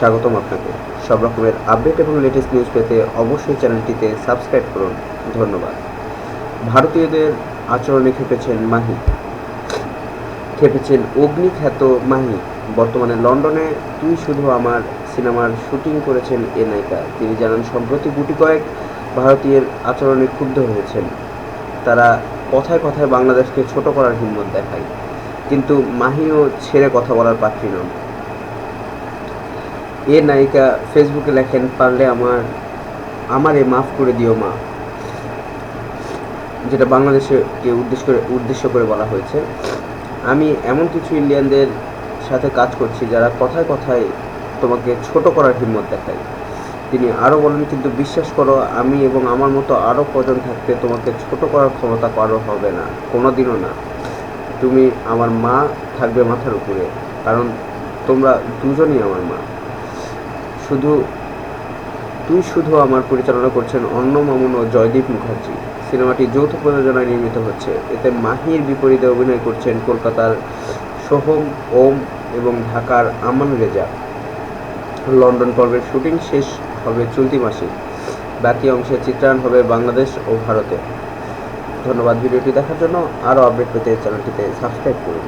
স্বাগতম আপনাকে। সব রকমের আপডেট এবং লেটেস্ট নিউজ পেতে অবশ্যই চ্যানেলটিতে সাবস্ক্রাইব করুন। ধন্যবাদ। ভারতীয়দের আচরণে খেপেছেন মাহি। খেপেছেন অগ্নিখ্যাত মাহি। বর্তমানে লন্ডনে তুই শুধু আমার সিনেমার শুটিং করেছেন এ নায়িকা। তিনি জানান, সম্প্রতি গুটি কয়েক ভারতীয়ের আচরণে ক্ষুব্ধ হয়েছেন। তারা কথায় কথায় বাংলাদেশকে ছোট করার হিম্মত দেখায়, কিন্তু মাহিও ছেড়ে কথা বলার পাত্রী নন। এ নায়িকা ফেসবুকে লেখেন, পারলে আমারে মাফ করে দিও মা, যেটা বাংলাদেশকে উদ্দেশ্য করে বলা হয়েছে। আমি এমন কিছু ইন্ডিয়ানদের সাথে কাজ করছি যারা কথায় কথায় তোমাকে ছোট করার হিম্মত দেখায়। তিনি আরও বলেন, কিন্তু বিশ্বাস করো, আমি এবং আমার মতো আরও কজন থাকতে তোমাকে ছোট করার ক্ষমতা কারো হবে না, কোনোদিনও না। তুমি আমার মা, থাকবে মাথার উপরে, কারণ তোমরা দুজনই আমার মা। তুই শুধু আমার পরিচালনা করছেন অন্ন মামুন ও জয়দীপ মুখার্জি। সিনেমাটি যৌথ প্রযোজনায় নির্মিত হচ্ছে। এতে মাহির বিপরীতে অভিনয় করছেন কলকাতার সোহম ওম এবং ঢাকার আমান রেজা। লন্ডন পর্বের শুটিং শেষ হবে চলতি মাসে। বাকি অংশের চিত্রায়ন হবে বাংলাদেশ ও ভারতে। ধন্যবাদ ভিডিওটি দেখার জন্য। আরও আপডেট পেতে চ্যানেলটিতে সাবস্ক্রাইব করুন।